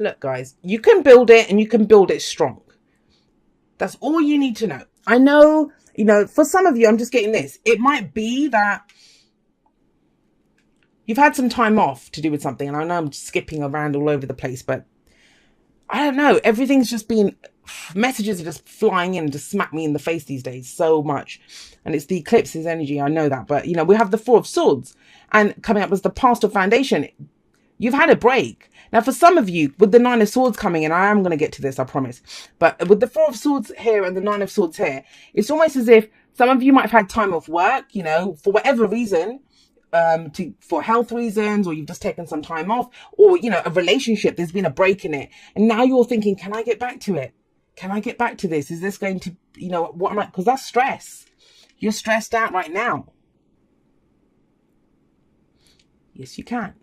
Look, guys, you can build it and you can build it strong. That's all you need to know. I know, for some of you, I'm just getting this. It might be that you've had some time off to do with something. And I know I'm skipping around all over the place, but I don't know. Everything's just been, messages are just flying in and just smack me in the face these days so much. And it's the eclipse's energy. I know that. But, we have the Four of Swords and coming up as the past of foundation. You've had a break. Now, for some of you, with the Nine of Swords coming in, I am going to get to this, I promise. But with the Four of Swords here and the Nine of Swords here, it's almost as if some of you might have had time off work, for whatever reason, for health reasons, or you've just taken some time off, or, a relationship, there's been a break in it. And now you're thinking, can I get back to it? Can I get back to this? Is this going to, what am I, because that's stress. You're stressed out right now. Yes, you can.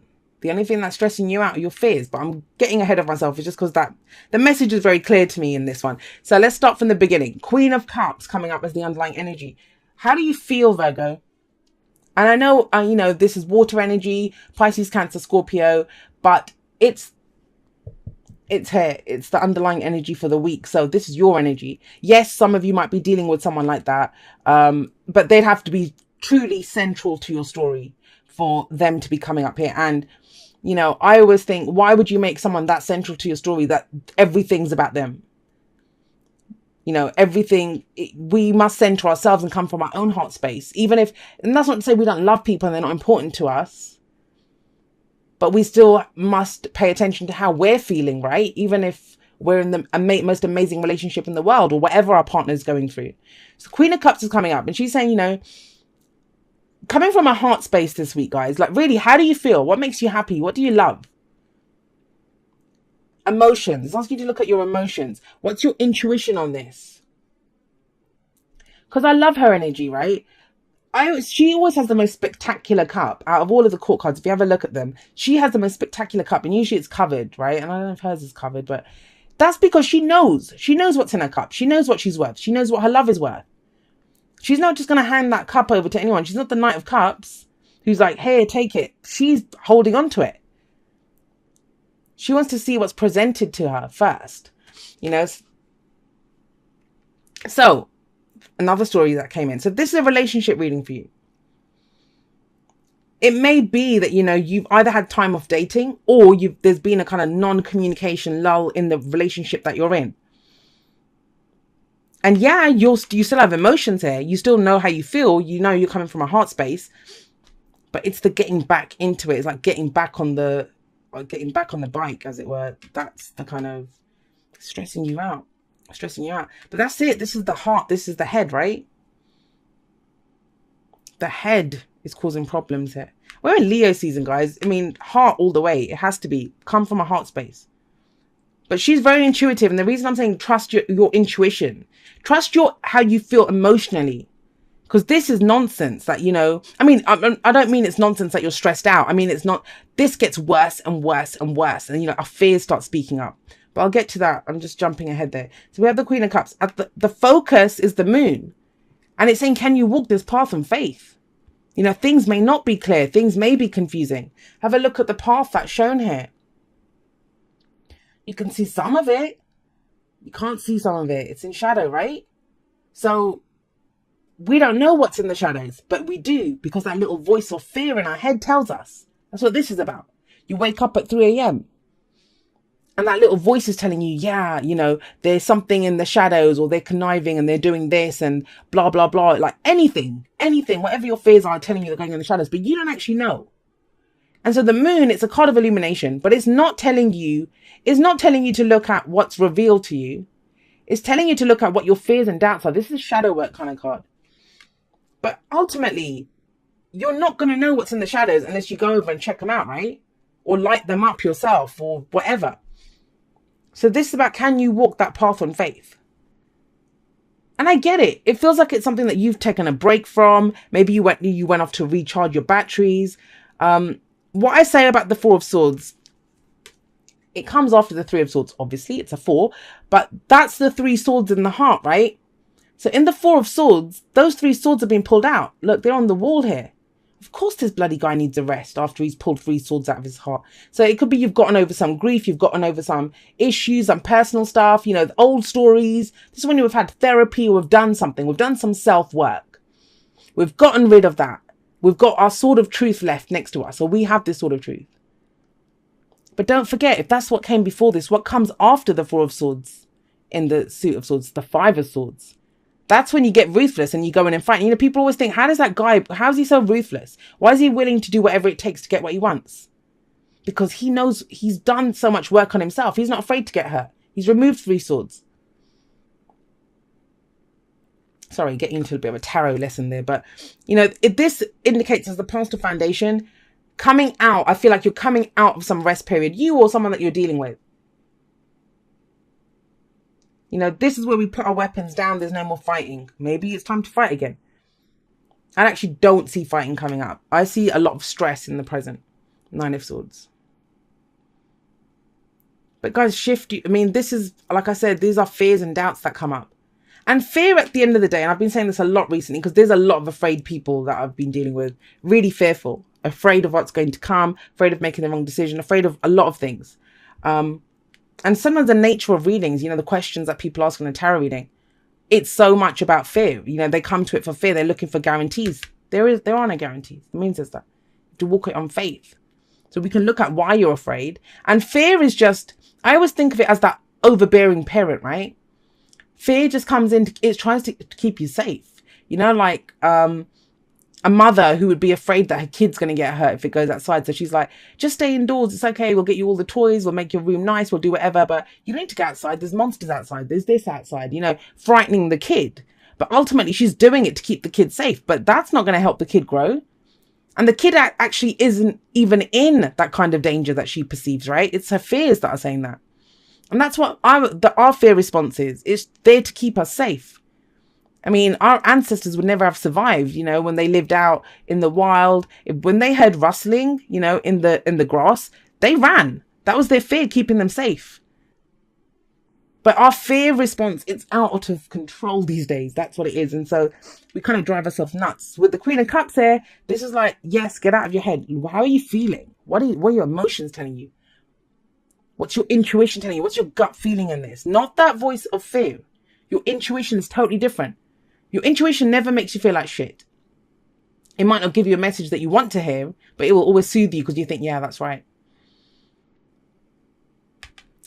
The only thing that's stressing you out are your fears, but I'm getting ahead of myself. It's just because the message is very clear to me in this one. So let's start from the beginning. Queen of Cups coming up as the underlying energy. How do you feel, Virgo? And I know, this is water energy, Pisces, Cancer, Scorpio, but it's here. It's the underlying energy for the week. So this is your energy. Yes, some of you might be dealing with someone like that, but they'd have to be truly central to your story for them to be coming up here. And I always think, why would you make someone that central to your story that everything's about them? Everything, we must center ourselves and come from our own heart space. Even if, and that's not to say we don't love people and they're not important to us, but we still must pay attention to how we're feeling, right? Even if we're in the most amazing relationship in the world or whatever our partner is going through. So Queen of Cups is coming up and she's saying, coming from a heart space this week, guys, like really, how do you feel? What makes you happy? What do you love? Emotions. It's asking you to look at your emotions. What's your intuition on this? Because I love her energy, right? She always has the most spectacular cup out of all of the court cards. If you have a look at them, she has the most spectacular cup, and usually it's covered, right? And I don't know if hers is covered, but that's because she knows what's in her cup. She knows what she's worth. She knows what her love is worth. She's not just going to hand that cup over to anyone. She's not the Knight of Cups who's like, hey, take it. She's holding on to it. She wants to see what's presented to her first, So, another story that came in. So this is a relationship reading for you. It may be that, you've either had time off dating or there's been a kind of non-communication lull in the relationship that you're in. And yeah, you still have emotions here. You still know how you feel. You're coming from a heart space, but it's the getting back into it. It's like getting back on the bike, as it were. That's the kind of stressing you out. But that's it. This is the heart. This is the head, right? The head is causing problems here. We're in Leo season, guys. I mean, heart all the way. It has to be. Come from a heart space. But she's very intuitive. And the reason I'm saying trust your intuition. Trust how you feel emotionally. Because this is nonsense that, I mean, I don't mean it's nonsense that you're stressed out. I mean, it's not, this gets worse and worse and worse. And, our fears start speaking up. But I'll get to that. I'm just jumping ahead there. So we have the Queen of Cups. The focus is the moon. And it's saying, can you walk this path in faith? Things may not be clear. Things may be confusing. Have a look at the path that's shown here. You can see some of it. You can't see some of it. It's in shadow, right? So we don't know what's in the shadows, but we do, because that little voice of fear in our head tells us. That's what this is about. You wake up at 3 a.m. and that little voice is telling you, yeah, there's something in the shadows, or they're conniving and they're doing this and blah, blah, blah. Like anything, whatever your fears are telling you they're going in the shadows, but you don't actually know. And so the moon, it's a card of illumination, but it's not telling you to look at what's revealed to you. It's telling you to look at what your fears and doubts are. This is a shadow work kind of card. But ultimately, you're not going to know what's in the shadows unless you go over and check them out, right? Or light them up yourself or whatever. So this is about, can you walk that path on faith? And I get it. It feels like it's something that you've taken a break from. Maybe you went off to recharge your batteries. What I say about the Four of Swords, it comes after the Three of Swords. Obviously, it's a 4. But that's the 3 swords in the heart, right? So in the Four of Swords, those 3 swords have been pulled out. Look, they're on the wall here. Of course this bloody guy needs a rest after he's pulled 3 swords out of his heart. So it could be you've gotten over some grief, you've gotten over some issues, some personal stuff, you know, the old stories. This is when you've had therapy, or we've done something. We've done some self-work. We've gotten rid of that. We've got our sword of truth left next to us. So we have this sword of truth. But don't forget, if that's what came before this, what comes after the 4 of swords in the suit of swords, the 5 of swords. That's when you get ruthless and you go in and fight. You know, people always think, how is he so ruthless? Why is he willing to do whatever it takes to get what he wants? Because he knows he's done so much work on himself. He's not afraid to get hurt. He's removed 3 swords. Sorry, getting into a bit of a tarot lesson there. But, you know, this indicates as the pastor foundation, coming out. I feel like you're coming out of some rest period. You or someone that you're dealing with. You know, this is where we put our weapons down. There's no more fighting. Maybe it's time to fight again. I actually don't see fighting coming up. I see a lot of stress in the present. 9 of Swords. But guys, shift. I mean, this is, like I said, these are fears and doubts that come up. And fear at the end of the day, and I've been saying this a lot recently because there's a lot of afraid people that I've been dealing with. Really fearful. Afraid of what's going to come. Afraid of making the wrong decision. Afraid of a lot of things. And sometimes the nature of readings, you know, the questions that people ask in a tarot reading, it's so much about fear. You know, they come to it for fear. They're looking for guarantees. There are no guarantees. It means is that you have to walk it on faith. So we can look at why you're afraid. And fear is just, I always think of it as that overbearing parent, right? Fear just comes in, it tries to keep you safe. You know, like a mother who would be afraid that her kid's going to get hurt if it goes outside. So she's like, just stay indoors. It's okay. We'll get you all the toys. We'll make your room nice. We'll do whatever. But you don't need to go outside. There's monsters outside. There's this outside, you know, frightening the kid. But ultimately, she's doing it to keep the kid safe. But that's not going to help the kid grow. And the kid actually isn't even in that kind of danger that she perceives, right? It's her fears that are saying that. And that's what our fear response is. It's there to keep us safe. I mean, our ancestors would never have survived, you know, when they lived out in the wild. When they heard rustling, you know, in the grass, they ran. That was their fear keeping them safe. But our fear response, it's out of control these days. That's what it is. And so we kind of drive ourselves nuts. With the Queen of Cups here, this is like, yes, get out of your head. How are you feeling? What are your emotions telling you? What's your intuition telling you? What's your gut feeling in this? Not that voice of fear. Your intuition is totally different. Your intuition never makes you feel like shit. It might not give you a message that you want to hear, but it will always soothe you because you think, yeah, that's right.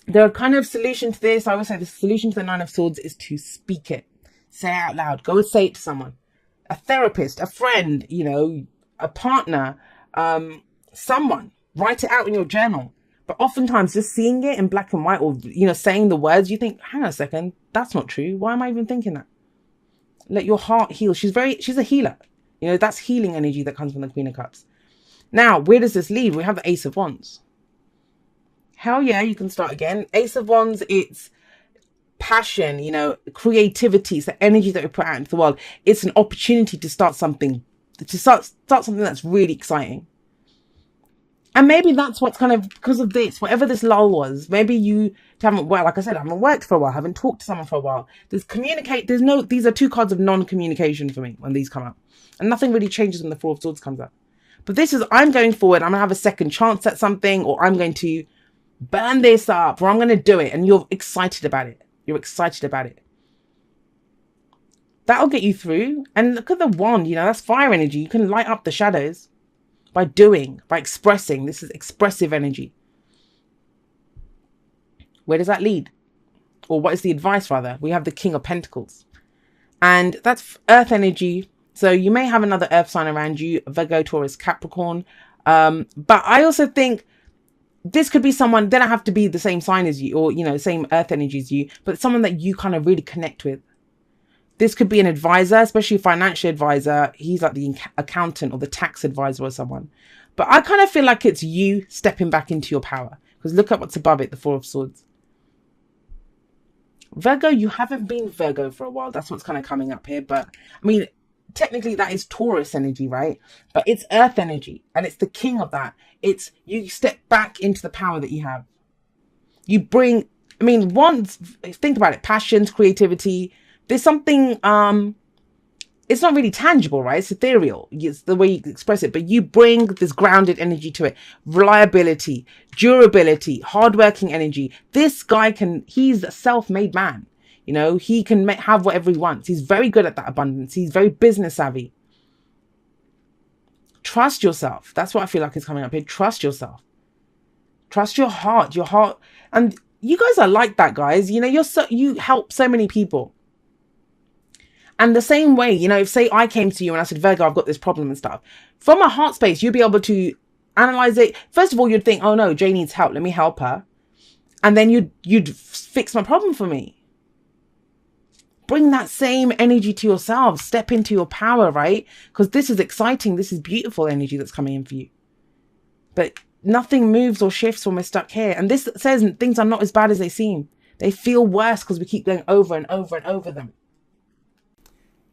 The kind of solution to this, I always say the solution to the 9 of Swords is to speak it. Say it out loud. Go and say it to someone. A therapist, a friend, you know, a partner, someone. Write it out in your journal. But oftentimes just seeing it in black and white or, you know, saying the words, you think, hang on a second, that's not true. Why am I even thinking that? Let your heart heal. She's a healer. You know, that's healing energy that comes from the Queen of Cups. Now, where does this lead? We have the Ace of Wands. Hell yeah, you can start again. Ace of Wands, it's passion, you know, creativity. It's the energy that we put out into the world. It's an opportunity to start something, start something that's really exciting. And maybe that's what's kind of, because of this, whatever this lull was, maybe you haven't, well, like I said, I haven't worked for a while, haven't talked to someone for a while. These are 2 cards of non-communication for me when these come up. And nothing really changes when the 4 of Swords comes up. But this is, I'm going forward, I'm going to have a second chance at something, or I'm going to burn this up, or I'm going to do it. And you're excited about it. You're excited about it. That'll get you through. And look at the wand, you know, that's fire energy. You can light up the shadows. By doing, by expressing. This is expressive energy. Where does that lead? Or what is the advice, rather? We have the King of Pentacles. And that's earth energy. So you may have another earth sign around you. Virgo, Taurus, Capricorn. But I also think this could be someone, they don't have to be the same sign as you. Or, you know, same earth energy as you. But someone that you kind of really connect with. This could be an advisor, especially a financial advisor. He's like the accountant or the tax advisor or someone. But I kind of feel like it's you stepping back into your power. Because look at what's above it, the 4 of Swords. Virgo, you haven't been Virgo for a while. That's what's kind of coming up here. But, I mean, technically that is Taurus energy, right? But it's earth energy. And it's the king of that. It's you step back into the power that you have. You bring, I mean, think about it. Passions, creativity. There's something, it's not really tangible, right? It's ethereal. It's the way you express it, but you bring this grounded energy to it. Reliability, durability, hardworking energy. This guy he's a self-made man. You know, he can have whatever he wants. He's very good at that abundance. He's very business savvy. Trust yourself. That's what I feel like is coming up here. Trust yourself. Trust your heart. And you guys are like that, guys. You know, you help so many people. And the same way, you know, if say I came to you and I said, Virgo, I've got this problem and stuff. From a heart space, you'd be able to analyze it. First of all, you'd think, oh no, Jay needs help. Let me help her. And then you'd fix my problem for me. Bring that same energy to yourself. Step into your power, right? Because this is exciting. This is beautiful energy that's coming in for you. But nothing moves or shifts when we're stuck here. And this says things are not as bad as they seem. They feel worse because we keep going over and over and over them.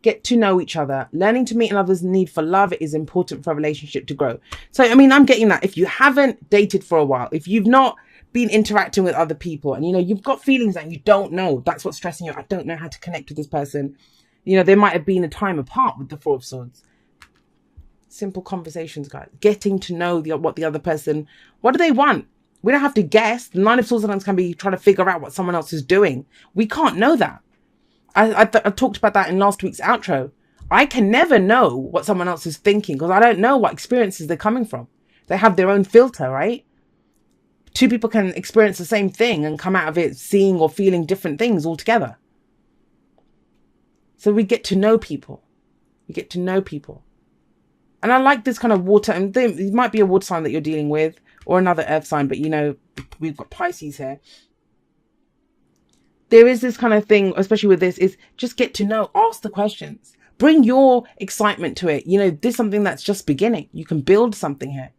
Get to know each other. Learning to meet another's need for love is important for a relationship to grow. So, I mean, I'm getting that. If you haven't dated for a while, if you've not been interacting with other people and, you know, you've got feelings that you don't know, that's what's stressing you. I don't know how to connect with this person. You know, there might have been a time apart with the Four of Swords. Simple conversations, guys. Getting to know what the other person, what do they want? We don't have to guess. The Nine of Swords sometimes can be trying to figure out what someone else is doing. We can't know that. I talked about that in last week's outro. I can never know what someone else is thinking because I don't know what experiences they're coming from. They have their own filter, right? Two people can experience the same thing and come out of it seeing or feeling different things altogether. So we get to know people. We get to know people. And I like this kind of water. And it might be a water sign that you're dealing with or another earth sign. But, you know, we've got Pisces here. There is this kind of thing, especially with this, is just get to know, ask the questions, bring your excitement to it. You know, this is something that's just beginning. You can build something here.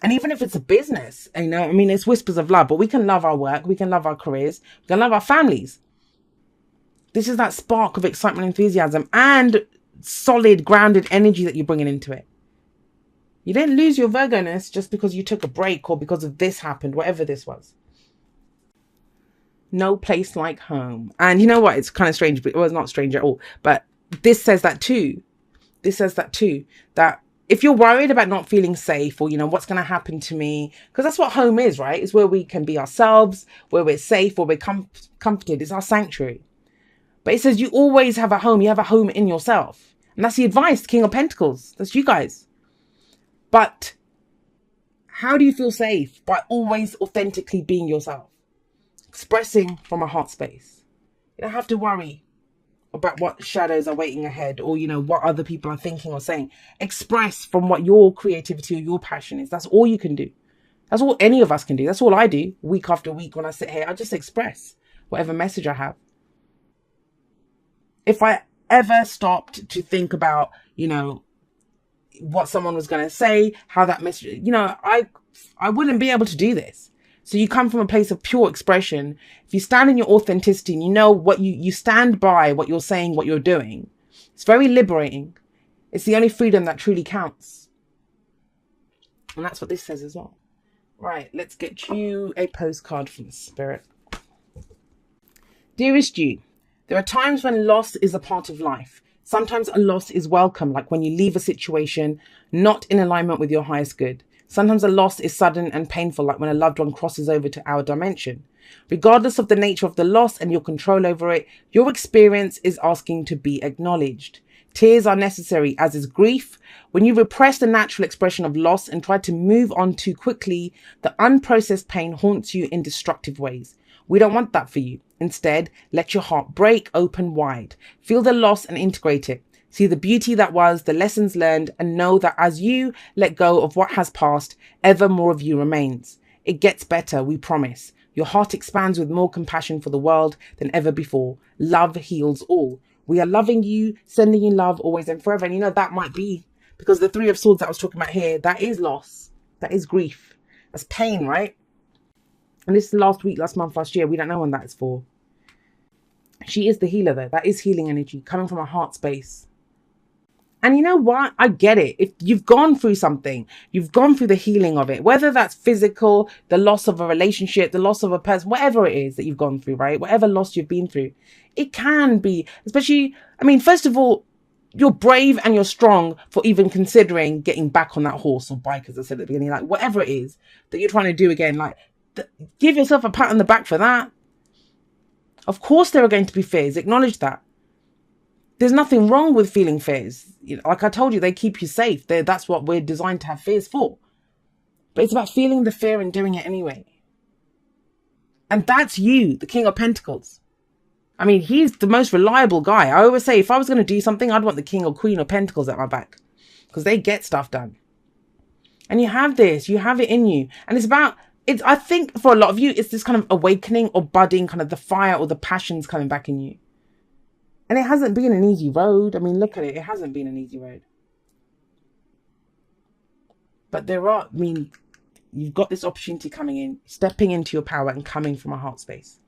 And even if it's a business, you know, I mean, it's whispers of love, but we can love our work. We can love our careers. We can love our families. This is that spark of excitement, enthusiasm, and solid, grounded energy that you're bringing into it. You didn't lose your Virgo-ness just because you took a break or because of this happened, whatever this was. No place like home. And you know what? It's kind of strange, but it was not strange at all. But this says that too. This says that too. That if you're worried about not feeling safe or, you know, what's going to happen to me, because that's what home is, right? It's where we can be ourselves, where we're safe, where we're comforted. It's our sanctuary. But it says you always have a home. You have a home in yourself. And that's the advice, King of Pentacles. That's you guys. But how do you feel safe? By always authentically being yourself. Expressing from a heart space. You don't have to worry about what shadows are waiting ahead or, you know, what other people are thinking or saying. Express from what your creativity or your passion is. That's all you can do. That's all any of us can do. That's all I do week after week when I sit here. I just express whatever message I have. If I ever stopped to think about, you know, what someone was going to say, how that message, you know, I wouldn't be able to do this. So you come from a place of pure expression. If you stand in your authenticity and you know what you stand by what you're saying, what you're doing, it's very liberating. It's the only freedom that truly counts. And that's what this says as well. Right, let's get you a postcard from the Spirit. Dearest you, there are times when loss is a part of life. Sometimes a loss is welcome, like when you leave a situation not in alignment with your highest good. Sometimes a loss is sudden and painful, like when a loved one crosses over to our dimension. Regardless of the nature of the loss and your control over it, your experience is asking to be acknowledged. Tears are necessary, as is grief. When you repress the natural expression of loss and try to move on too quickly, the unprocessed pain haunts you in destructive ways. We don't want that for you. Instead, let your heart break open wide. Feel the loss and integrate it. See the beauty that was, the lessons learned, and know that as you let go of what has passed, ever more of you remains. It gets better, we promise. Your heart expands with more compassion for the world than ever before. Love heals all. We are loving you, sending you love always and forever. And you know, that might be because the Three of Swords that I was talking about here, that is loss. That is grief. That's pain, right? And this is last week, last month, last year. We don't know when that is for. She is the healer, though. That is healing energy coming from a heart space. And you know what? I get it. If you've gone through something, you've gone through the healing of it, whether that's physical, the loss of a relationship, the loss of a person, whatever it is that you've gone through, right? Whatever loss you've been through, it can be, especially, I mean, first of all, you're brave and you're strong for even considering getting back on that horse or bike, as I said at the beginning, like whatever it is that you're trying to do again, like give yourself a pat on the back for that. Of course there are going to be fears. Acknowledge that. There's nothing wrong with feeling fears. You know, like I told you, they keep you safe. That's what we're designed to have fears for. But it's about feeling the fear and doing it anyway. And that's you, the King of Pentacles. I mean, he's the most reliable guy. I always say, if I was going to do something, I'd want the King or Queen of Pentacles at my back. Because they get stuff done. And you have this. You have it in you. And it's about... I think for a lot of you, it's this kind of awakening or budding, kind of the fire or the passions coming back in you. And it hasn't been an easy road. I mean, look at it. It hasn't been an easy road. But you've got this opportunity coming in, stepping into your power and coming from a heart space.